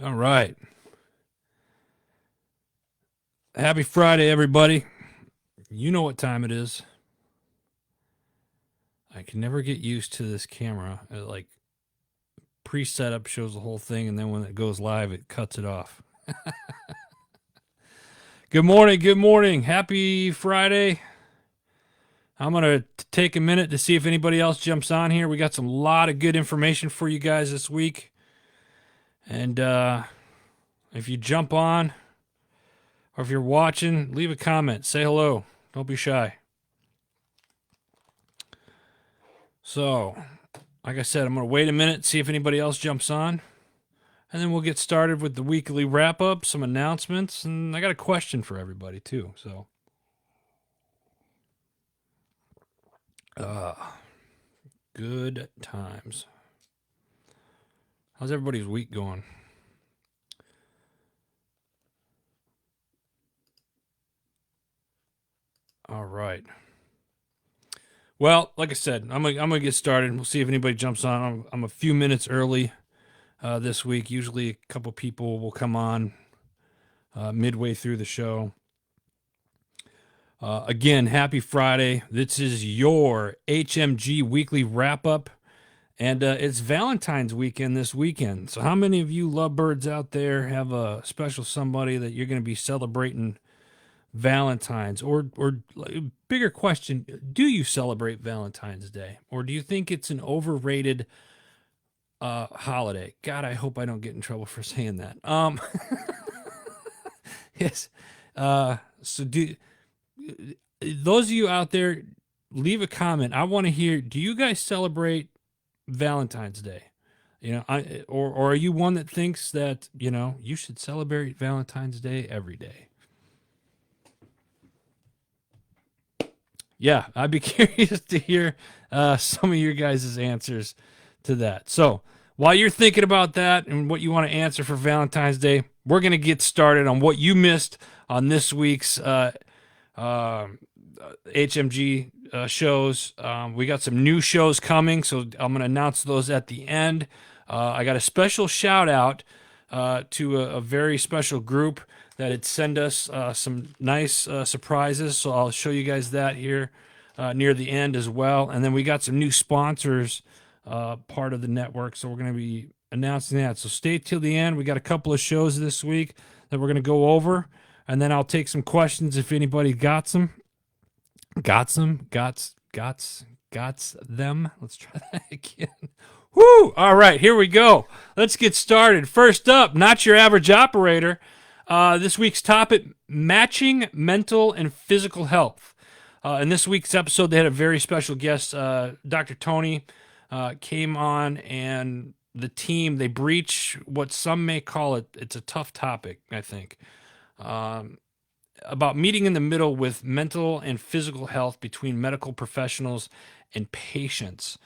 All right. Happy Friday, everybody. You know what time it is. I can never get used to this camera. Like pre-setup shows the whole thing, and then when it goes live, it cuts it off. Good morning. Good morning. Happy Friday. I'm going to take a minute to see if anybody else jumps on here. We got some lot of good information for you guys this week. And if you jump on or if you're watching, leave a comment. Say hello. Don't be shy. So, like I said, I'm going to wait a minute, see if anybody else jumps on. And then we'll get started with the weekly wrap up, some announcements, and I got a question for everybody too. So, uh, good times. How's everybody's week going? All right. Well, like I said, I'm gonna get started. We'll see if anybody jumps on. I'm a few minutes early this week. Usually, a couple people will come on midway through the show. Again, happy Friday. This is your HMG weekly wrap up. And it's Valentine's weekend this weekend. So, how many of you lovebirds out there have a special somebody that you're going to be celebrating Valentine's? Or bigger question, do you celebrate Valentine's Day? Or do you think it's an overrated holiday? God, I hope I don't get in trouble for saying that. Yes. So, do those of you out there, leave a comment. I want to hear, do you guys celebrate Valentine's Day? Or are you one that thinks that, you should celebrate Valentine's Day every day? Yeah, I'd be curious to hear some of your guys' answers to that. So while you're thinking about that and what you want to answer for Valentine's Day, we're going to get started on what you missed on this week's HMG shows. We got some new shows coming, so I'm going to announce those at the end. I got a special shout out to a very special group that had sent us some nice surprises, so I'll show you guys that here near the end as well. And then we got some new sponsors part of the network, so we're going to be announcing that. So stay till the end. We got a couple of shows this week that we're going to go over, and then I'll take some questions if anybody got some. Got them. Let's try that again. Woo! All right, here we go. Let's get started. First up, not your average operator. This week's topic, matching mental and physical health. In this week's episode, they had a very special guest, Dr. Tony, came on, and the team, they breach what some may call it. It's a tough topic, I think. About meeting in the middle with mental and physical health between medical professionals and patients.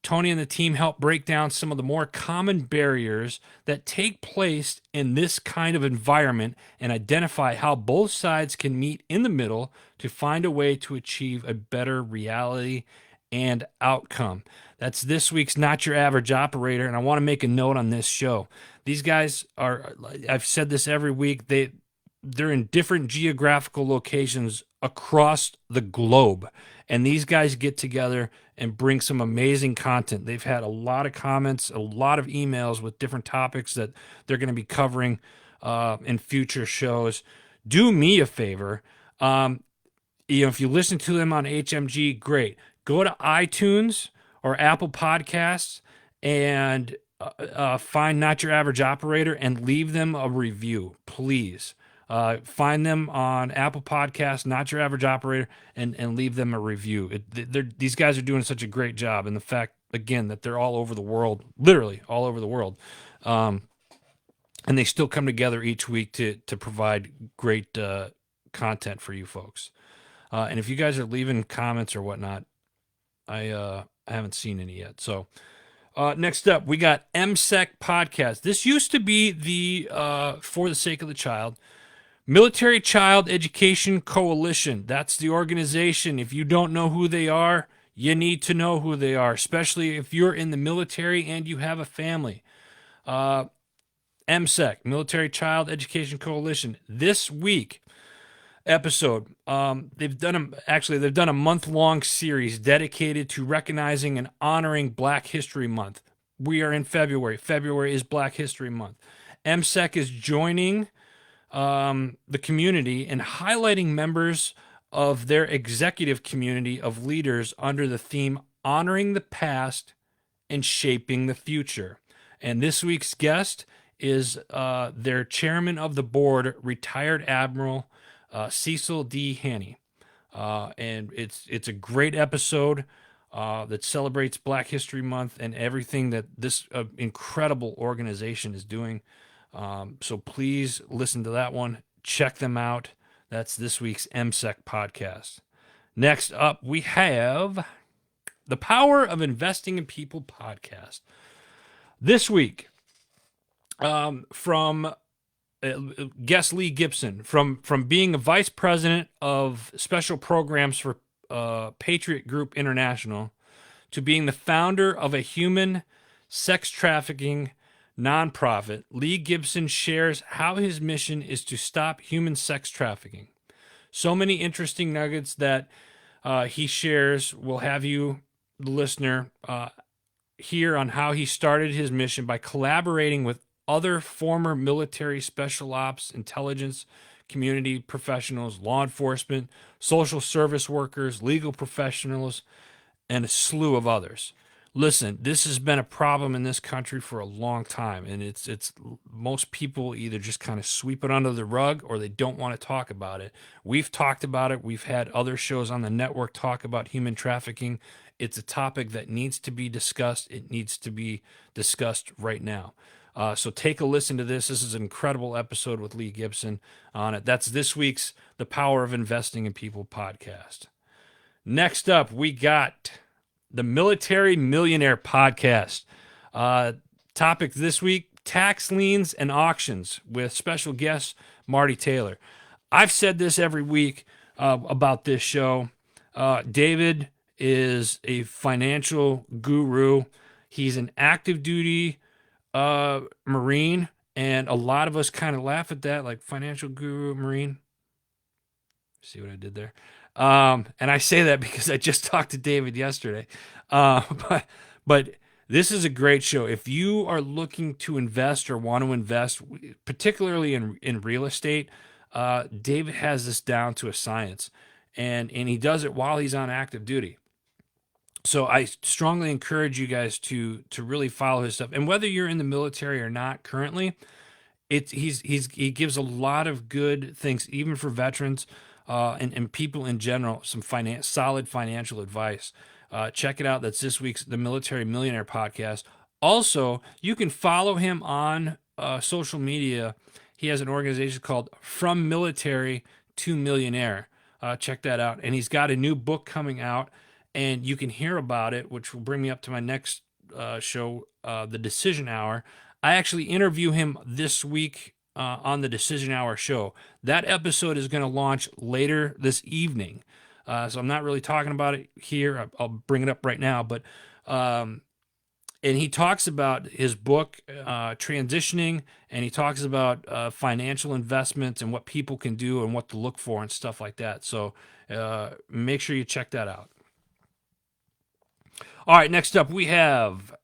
Tony and the team help break down some of the more common barriers that take place in this kind of environment and identify how both sides can meet in the middle to find a way to achieve a better reality and outcome. That's this week's Not Your Average Operator, and I want to make a note on this show. These guys are, I've said this every week, they're in different geographical locations across the globe. And these guys get together and bring some amazing content. They've had a lot of comments, a lot of emails with different topics that they're going to be covering in future shows. Do me a favor. If you listen to them on HMG, great. Go to iTunes or Apple Podcasts and find Not Your Average Operator and leave them a review, please. Find them on Apple Podcasts, Not Your Average Operator, and leave them a review. These guys are doing such a great job. And the fact, again, that they're all over the world, literally all over the world. And they still come together each week to provide great content for you folks. And if you guys are leaving comments or whatnot, I haven't seen any yet. So next up, we got MSEC Podcast. This used to be the For the Sake of the Child. Military Child Education Coalition. That's the organization. If you don't know who they are, you need to know who they are, especially if you're in the military and you have a family. MSEC, Military Child Education Coalition. This week episode, they've done a month-long series dedicated to recognizing and honoring Black History Month. We are in February. February is Black History Month. MSEC is joining the community and highlighting members of their executive community of leaders under the theme Honoring the Past and Shaping the Future. And this week's guest is their chairman of the board, retired Admiral Cecil D. Haney. And it's a great episode that celebrates Black History Month and everything that this incredible organization is doing. So please listen to that one. Check them out. That's this week's MSEC podcast. Next up, we have the Power of Investing in People podcast. This week, from guest Lee Gibson, from being a vice president of special programs for Patriot Group International to being the founder of a human sex trafficking nonprofit, Lee Gibson shares how his mission is to stop human sex trafficking. So many interesting nuggets that he shares will have you, the listener, hear on how he started his mission by collaborating with other former military, special ops, intelligence, community professionals, law enforcement, social service workers, legal professionals, and a slew of others. Listen, this has been a problem in this country for a long time, and it's most people either just kind of sweep it under the rug or they don't want to talk about it. We've talked about it. We've had other shows on the network talk about human trafficking. It's a topic that needs to be discussed. It needs to be discussed right now. So take a listen to this. This is an incredible episode with Lee Gibson on it. That's this week's The Power of Investing in People podcast. Next up, we got the Military Millionaire podcast. Topic this week, tax liens and auctions with special guest Marty Taylor. I've said this every week about this show. David is a financial guru. He's an active duty Marine, and a lot of us kind of laugh at that, like financial guru Marine. See what I did there? And I say that because I just talked to David yesterday. But this is a great show. If you are looking to invest or want to invest, particularly in real estate, David has this down to a science, and he does it while he's on active duty. So I strongly encourage you guys to really follow his stuff. And whether you're in the military or not currently, he gives a lot of good things, even for veterans and people in general, some solid financial advice. Check it out. That's this week's The Military Millionaire podcast. Also, you can follow him on social media. He has an organization called From Military to Millionaire. Check that out. And he's got a new book coming out, and you can hear about it, which will bring me up to my next show, The Decision Hour. I actually interview him this week on the Decision Hour show. That episode is going to launch later this evening. So I'm not really talking about it here. I'll bring it up right now. But and he talks about his book, Transitioning, and he talks about financial investments and what people can do and what to look for and stuff like that. So make sure you check that out. All right, next up we have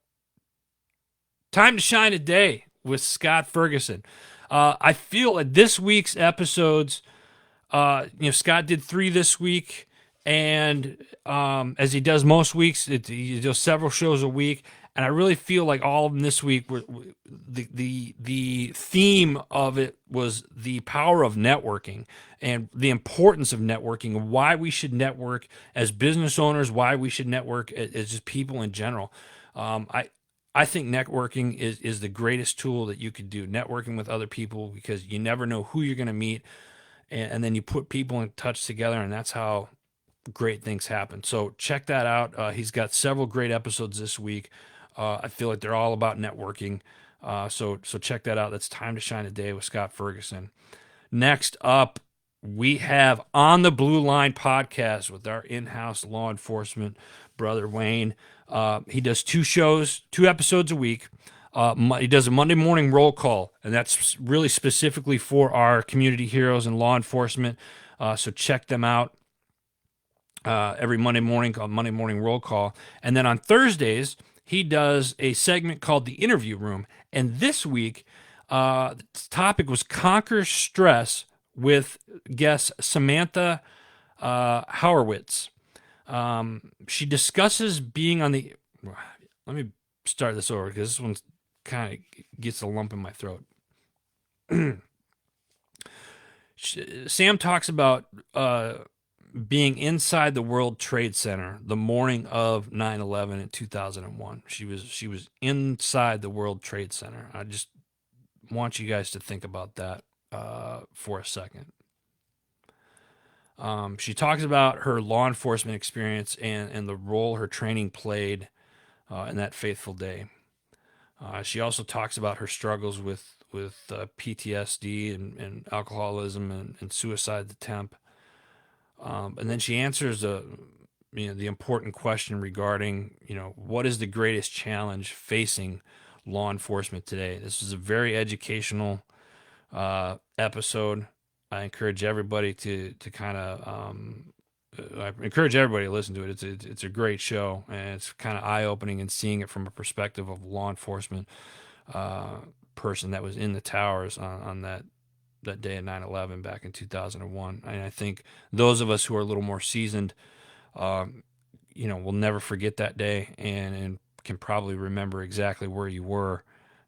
Time to Shine a Day with Scott Ferguson. I feel that this week's episodes, Scott did 3 this week, and as he does most weeks, he does several shows a week, and I really feel like all of them this week were the theme of it was the power of networking and the importance of networking, and why we should network as business owners, why we should network as just people in general. I think networking is the greatest tool that you could do, networking with other people, because you never know who you're going to meet, and then you put people in touch together, and that's how great things happen. So check that out. He's got several great episodes this week. I feel like they're all about networking. So check that out. That's Time to Shine a Day with Scott Ferguson. Next up, we have On the Blue Line podcast with our in-house law enforcement brother, Wayne. He does 2 episodes a week. He does a Monday morning roll call, and that's really specifically for our community heroes and law enforcement. So check them out every Monday morning called Monday Morning Roll Call. And then on Thursdays, he does a segment called The Interview Room. And this week, the topic was Conquer Stress with guest Samantha Howerwitz. She discusses being on the. Let me start this over because this one kind of gets a lump in my throat. Sam talks about being inside the World Trade Center the morning of 9/11 in 2001. She was inside the World Trade Center. I just want you guys to think about that for a second. She talks about her law enforcement experience and the role her training played in that fateful day. She also talks about her struggles with PTSD and alcoholism and suicide attempt. And then she answers the important question regarding what is the greatest challenge facing law enforcement today. This is a very educational episode. I encourage everybody to kind of I encourage everybody to listen to it. It's a great show, and it's kind of eye opening and seeing it from a perspective of a law enforcement person that was in the towers on that day of 9/11 back in 2001. And I think those of us who are a little more seasoned, will never forget that day and can probably remember exactly where you were,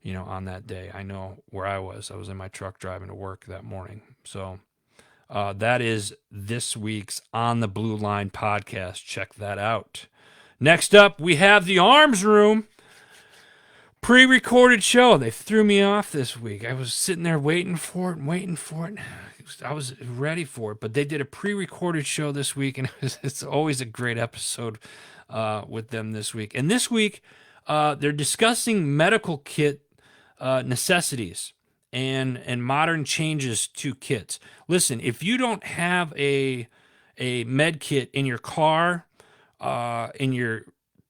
on that day. I know where I was. I was in my truck driving to work that morning. So that is this week's On the Blue Line podcast. Check that out. Next up, we have the Arms Room. Pre-recorded show. They threw me off this week. I was sitting there waiting for it. I was ready for it, but they did a pre-recorded show this week, and it's always a great episode with them this week. And this week, they're discussing medical kit necessities and modern changes to kits. Listen, if you don't have a med kit in your car, in your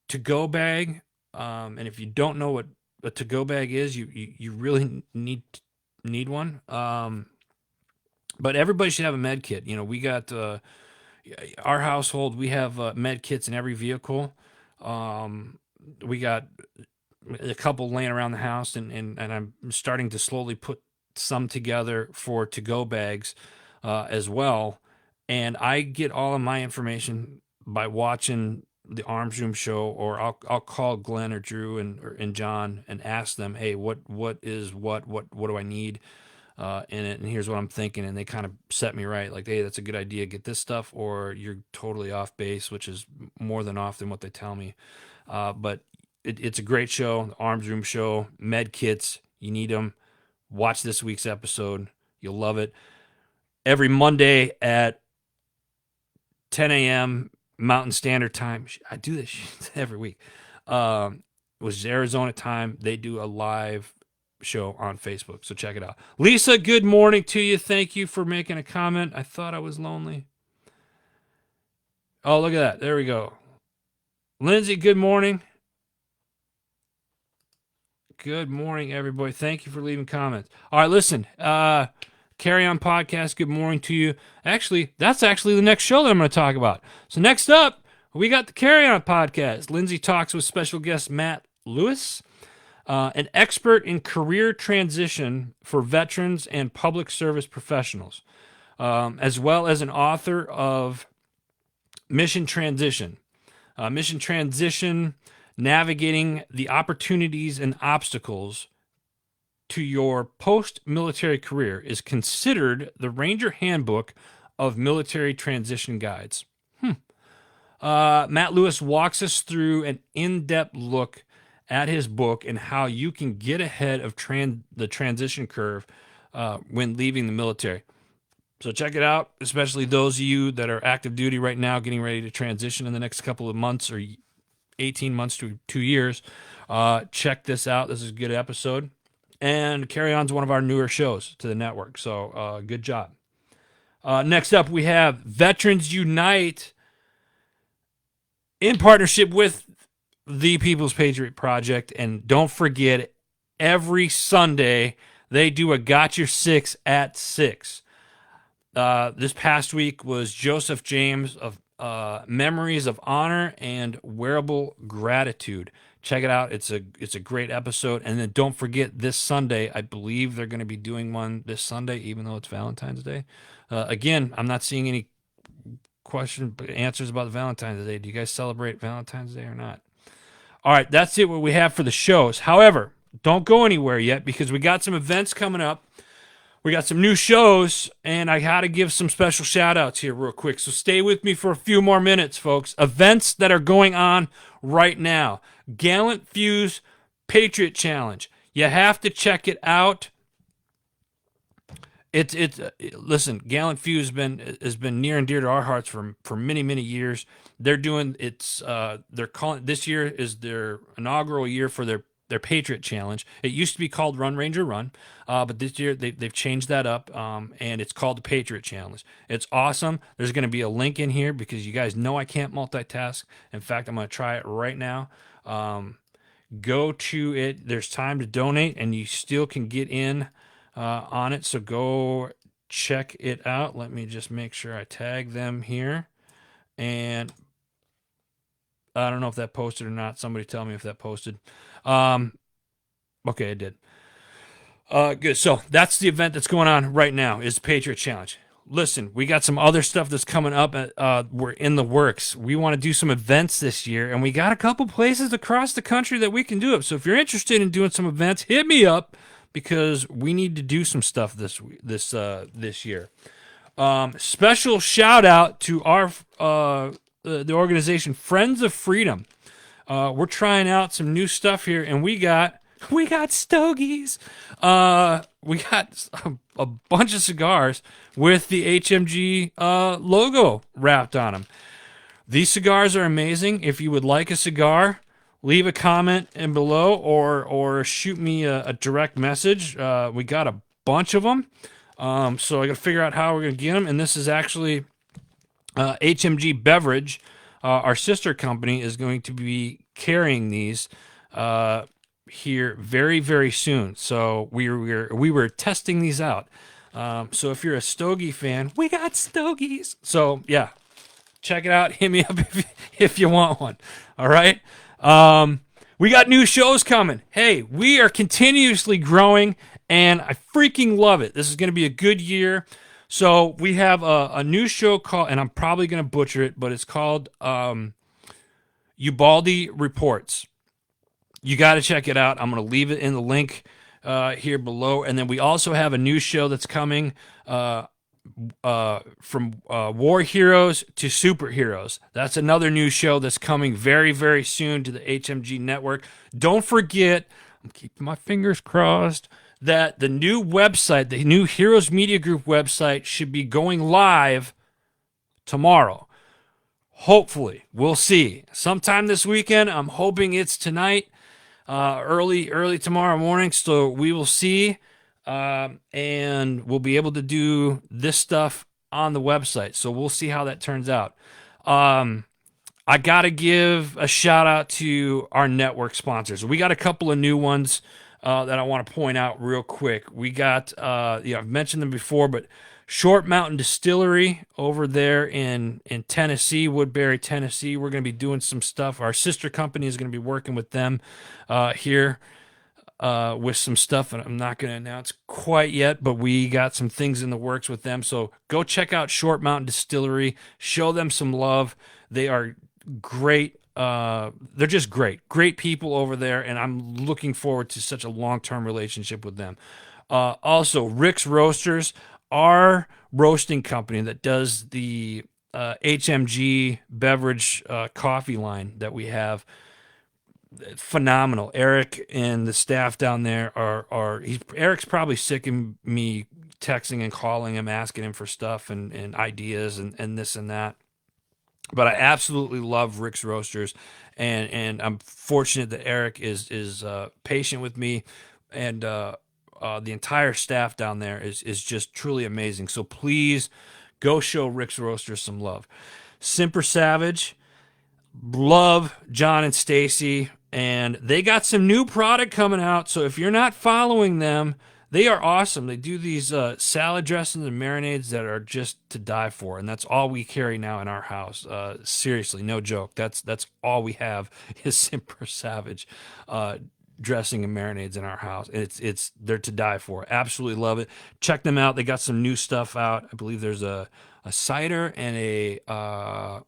to-go bag, and if you don't know what a to-go bag is, you really need one. But everybody should have a med kit. We got our household. We have med kits in every vehicle. We got a couple laying around the house, and I'm starting to slowly put some together for to-go bags as well. And I get all of my information by watching the Arms Room show, or I'll call Glenn or Drew and John and ask them, hey, what do I need in it, and here's what I'm thinking, and they kind of set me right, like, hey, that's a good idea, get this stuff, or you're totally off base, which is more than often what they tell me. But it's a great show, the Arms Room show. Med kits, you need them. Watch this week's episode, you'll love it. Every Monday at 10 a.m. Mountain Standard Time. I do this every week. It was Arizona time. They do a live show on Facebook, so check it out. Lisa, good morning to you. Thank you for making a comment. I thought I was lonely. Oh, look at that. There we go. Lindsay, good morning. Good morning, everybody. Thank you for leaving comments. All right, listen. Carry On Podcast, good morning to you. Actually, that's the next show that I'm going to talk about. So next up, we got the Carry On Podcast. Lindsay talks with special guest Matt Lewis, an expert in career transition for veterans and public service professionals, as well as an author of Mission Transition. Mission Transition, navigating the opportunities and obstacles to your post-military career, is considered the Ranger Handbook of Military Transition Guides. Matt Lewis walks us through an in-depth look at his book and how you can get ahead of the transition curve when leaving the military. So check it out, especially those of you that are active duty right now, getting ready to transition in the next couple of months or 18 months to 2 years. Check this out. This is a good episode. And Carry On's one of our newer shows to the network, so good job. Next up, we have Veterans Unite in partnership with the People's Patriot Project. And don't forget, every Sunday. They do a Got Your Six at 6. This past week was Joseph James of Memories of Honor and Wearable Gratitude. Check it out. It's a great episode. And then don't forget this Sunday. I believe they're going to be doing one this Sunday, even though it's Valentine's Day. Again, I'm not seeing any answers about Valentine's Day. Do you guys celebrate Valentine's Day or not? All right, that's it. What we have for the shows. However, don't go anywhere yet because we got some events coming up. We got some new shows, and I got to give some special shout-outs here real quick. So stay with me for a few more minutes, folks. Events that are going on right now. Gallant Fuse Patriot Challenge. You have to check it out. Listen, Gallant Fuse has been near and dear to our hearts for many years. They're doing they're calling this year is their inaugural year for their Patriot Challenge. It used to be called Run Ranger Run, but this year they've changed that up, and it's called the Patriot Challenge. It's awesome. There's going to be a link in here because you guys know I can't multitask. In fact, I'm going to try it right now. Go to it. There's time to donate, and you still can get in on it. So go check it out. Let me just make sure I tag them here. And I don't know if that posted or not. Somebody tell me if that posted. Okay, it did. Good. So that's the event that's going on right now is the Patriot Challenge. Listen, we got some other stuff that's coming up. We're in the works. We want to do some events this year, and we got a couple places across the country that we can do it. So if you're interested in doing some events, hit me up because we need to do some stuff this year. Special shout out to our the organization Friends of Freedom. We're trying out some new stuff here, and we got stogies. We got a bunch of cigars with the HMG logo wrapped on them. These cigars are amazing. If you would like a cigar, leave a comment in below or shoot me a direct message. We got a bunch of them, so I got to figure out how we're going to get them. And this is actually HMG Beverage. Our sister company is going to be carrying these here very soon. So we were testing these out. So if you're a stogie fan, we got stogies. So yeah, check it out. Hit me up if you want one. All right. We got new shows coming. Hey, we are continuously growing, and I freaking love it. This is going to be a good year. So we have a new show called, and I'm probably going to butcher it, but it's called Ubaldi Reports. You got to check it out. I'm going to leave it in the link here below. And then we also have a new show that's coming from war heroes to superheroes. That's another new show that's coming very soon to the HMG network. Don't forget, I'm keeping my fingers crossed, that the new website, the new Heroes Media Group website, should be going live tomorrow. Hopefully. We'll see. Sometime this weekend. I'm hoping it's tonight, early tomorrow morning. So we will see, and we'll be able to do this stuff on the website. So we'll see how that turns out. I got to give a shout out to our network sponsors. We got a couple of new ones that I want to point out real quick. We got, I've mentioned them before, but Short Mountain Distillery over there in Tennessee, Woodbury, Tennessee. We're going to be doing some stuff. Our sister company is going to be working with them here with some stuff, and I'm not going to announce quite yet, but we got some things in the works with them. So go check out Short Mountain Distillery. Show them some love. They are great. They're just great people over there, and I'm looking forward to such a long-term relationship with them. Also, Rick's Roasters, our roasting company that does the HMG beverage coffee line that we have. Phenomenal. Eric and the staff down there Eric's probably sick of me texting and calling him, asking him for stuff and ideas and this and that. But I absolutely love Rick's Roasters, and I'm fortunate that Eric is patient with me, and the entire staff down there is just truly amazing. So please go show Rick's Roasters some love. Simper Savage, love John and Stacy. and they got some new product coming out. So if you're not following them, they are awesome. They do these salad dressings and marinades that are just to die for, and that's all we carry now in our house. Seriously, no joke. That's all we have is Simper Savage dressing and marinades in our house. It's they're to die for. Absolutely love it. Check them out. They got some new stuff out. I believe there's a cider and a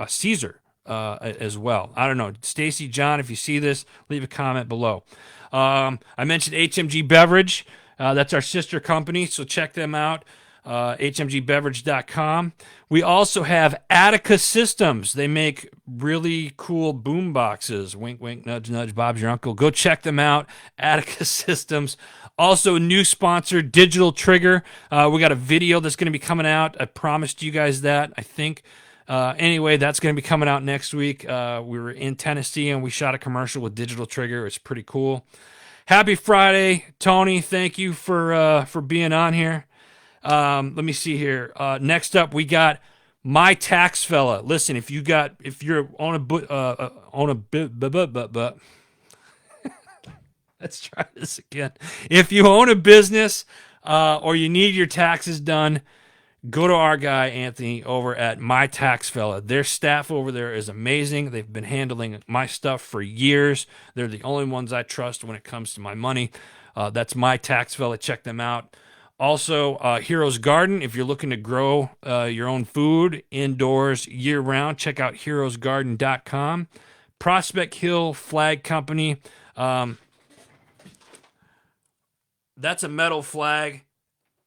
Caesar as well. I don't know. Stacy, John, if you see this, leave a comment below. I mentioned HMG Beverage. That's our sister company, so check them out. HMGbeverage.com. We also have Attica Systems. They make really cool boom boxes. Wink, wink, nudge, nudge. Bob's your uncle. Go check them out. Attica Systems. Also, new sponsor, Digital Trigger. We got a video that's going to be coming out. I promised you guys that, I think. Anyway, that's going to be coming out next week. We were in Tennessee and we shot a commercial with Digital Trigger. It's pretty cool. Happy Friday, Tony. Thank you for being on here. Let me see here. Next up, we got My Tax Fella. Listen, if you're on a let's try this again. If you own a business or you need your taxes done, go to our guy, Anthony, over at My Tax Fella. Their staff over there is amazing. They've been handling my stuff for years. They're the only ones I trust when it comes to my money. That's My Tax Fella. Check them out. Also, Heroes Garden. If you're looking to grow your own food indoors year-round, check out heroesgarden.com. Prospect Hill Flag Company. That's a metal flag,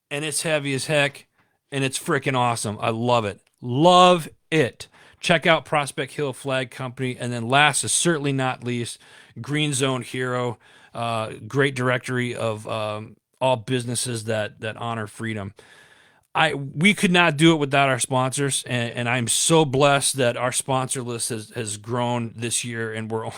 and it's heavy as heck. And it's freaking awesome. I love it. Love it. Check out Prospect Hill Flag Company. And then last is certainly not least, Green Zone Hero. Great directory of all businesses that honor freedom. We could not do it without our sponsors, and I'm so blessed that our sponsor list has grown this year, and we're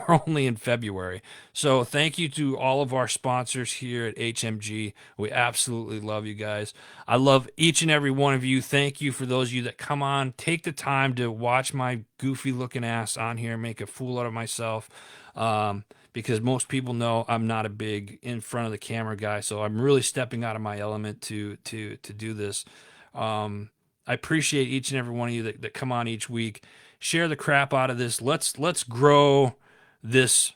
only in February. So thank you to all of our sponsors here at HMG. We absolutely love you guys. I love each and every one of you. Thank you for those of you that come on, take the time to watch my goofy looking ass on here, make a fool out of myself. Because most people know I'm not a big in front of the camera guy, so I'm really stepping out of my element to do this. I appreciate each and every one of you that come on each week. Share the crap out of this. Let's grow this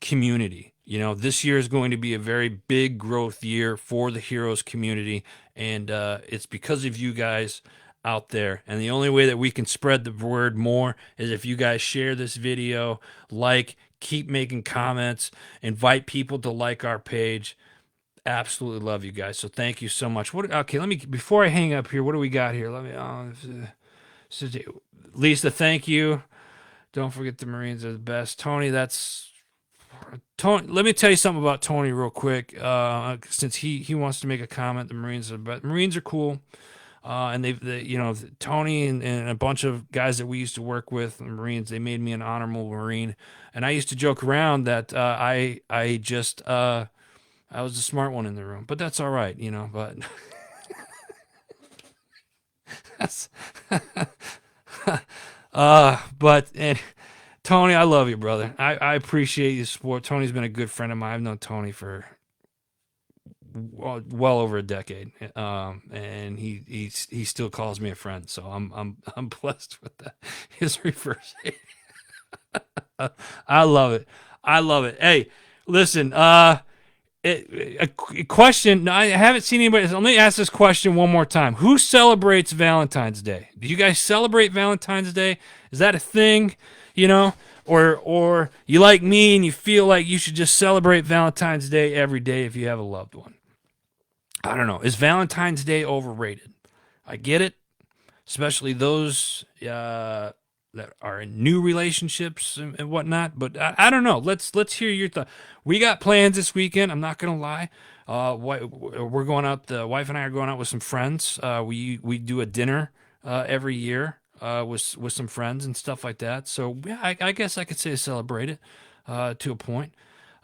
community. You know, this year is going to be a very big growth year for the Heroes community, and it's because of you guys out there. And the only way that we can spread the word more is if you guys share this video, keep making comments, invite people to like our page. Absolutely love you guys. So thank you so much. Okay, before I hang up here, what do we got here? Lisa, thank you. Don't forget the Marines are the best. Tony, Tony. Let me tell you something about Tony real quick. Since he wants to make a comment, the Marines are cool. And Tony and a bunch of guys that we used to work with, the Marines, they made me an honorable Marine. And I used to joke around that I was the smart one in the room, but that's all right, but that's, and Tony, I love you, brother. I appreciate your support. Tony's been a good friend of mine. I've known Tony for well over a decade, and he still calls me a friend. So I'm blessed with that. His reverse. I love it. I love it. Hey, listen. A question. No, I haven't seen anybody. Let me ask this question one more time. Who celebrates Valentine's Day? Do you guys celebrate Valentine's Day? Is that a thing? Or you like me and you feel like you should just celebrate Valentine's Day every day if you have a loved one? I don't know. Is Valentine's Day overrated? I get it, especially those that are in new relationships and whatnot. But I don't know. Let's hear your thoughts. We got plans this weekend. I'm not gonna lie. We're going out. The wife and I are going out with some friends. We do a dinner every year with some friends and stuff like that. So yeah, I guess I could say celebrate it to a point.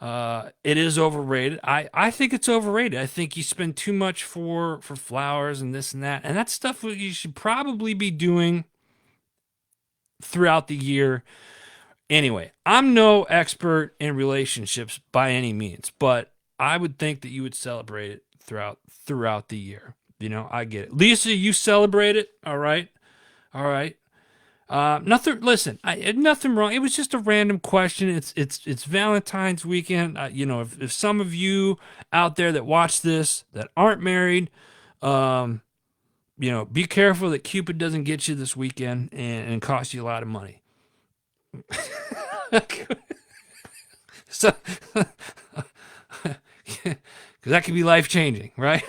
It is overrated. I think it's overrated. I think you spend too much for flowers and this and that. And that's stuff you should probably be doing throughout the year. Anyway, I'm no expert in relationships by any means, but I would think that you would celebrate it throughout the year. I get it. Lisa, you celebrate it, all right? All right. Nothing. Listen, nothing wrong. It was just a random question. It's Valentine's weekend. If some of you out there that watch this that aren't married, um, be careful that Cupid doesn't get you this weekend and cost you a lot of money. So, because that could be life changing, right?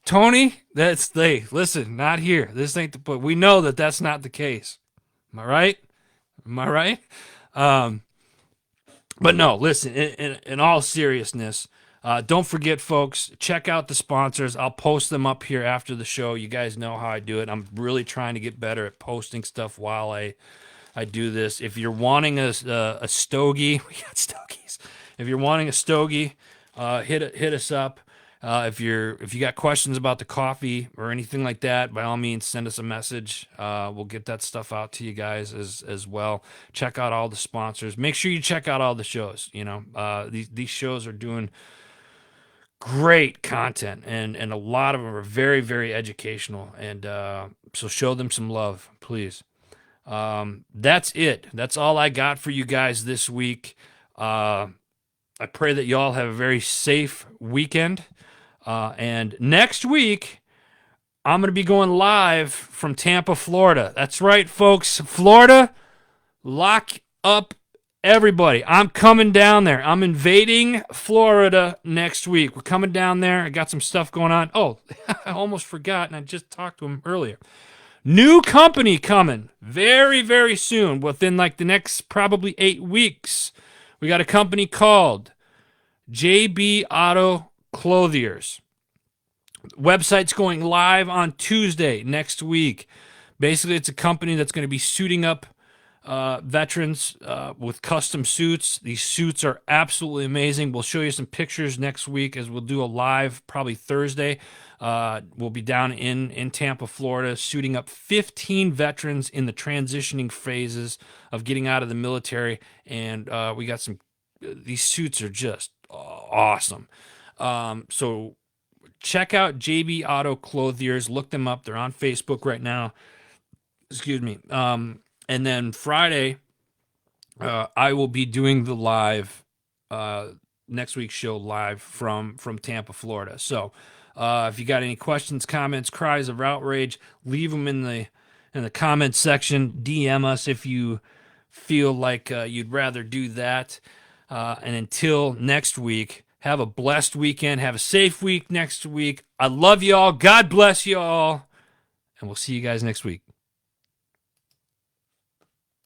Tony, listen, not here. This ain't the point. We know that that's not the case. Am I right? Am I right? Um, but no, listen, in all seriousness, don't forget, folks, check out the sponsors. I'll post them up here after the show. You guys know how I do it. I'm really trying to get better at posting stuff while I do this. If you're wanting a stogie, we got stogies. If you're wanting a stogie, hit us up. If you got questions about the coffee or anything like that, by all means, send us a message. We'll get that stuff out to you guys as well. Check out all the sponsors. Make sure you check out all the shows. These shows are doing great content, and a lot of them are very, very educational. And so show them some love, please. That's it. That's all I got for you guys this week. I pray that y'all have a very safe weekend. And next week, I'm going to be going live from Tampa, Florida. That's right, folks. Florida, lock up everybody. I'm coming down there. I'm invading Florida next week. We're coming down there. I got some stuff going on. Oh, I almost forgot, and I just talked to him earlier. New company coming very, very soon, within like the next probably 8 weeks. We got a company called JB Auto Clothiers. Website's going live on Tuesday next week. Basically, it's a company that's going to be suiting up veterans with custom suits. These suits are absolutely amazing. We'll show you some pictures next week as we'll do a live probably Thursday. We'll be down in Tampa, Florida, suiting up 15 veterans in the transitioning phases of getting out of the military. And we got these suits are just awesome. So check out JB Auto Clothiers. Look them up. They're on Facebook right now. Excuse me. And then Friday, I will be doing the live next week's show live from Tampa, Florida. So if you got any questions, comments, cries of outrage, leave them in the comments section. DM us if you feel like you'd rather do that. And until next week, have a blessed weekend. Have a safe week next week. I love y'all. God bless y'all. And we'll see you guys next week.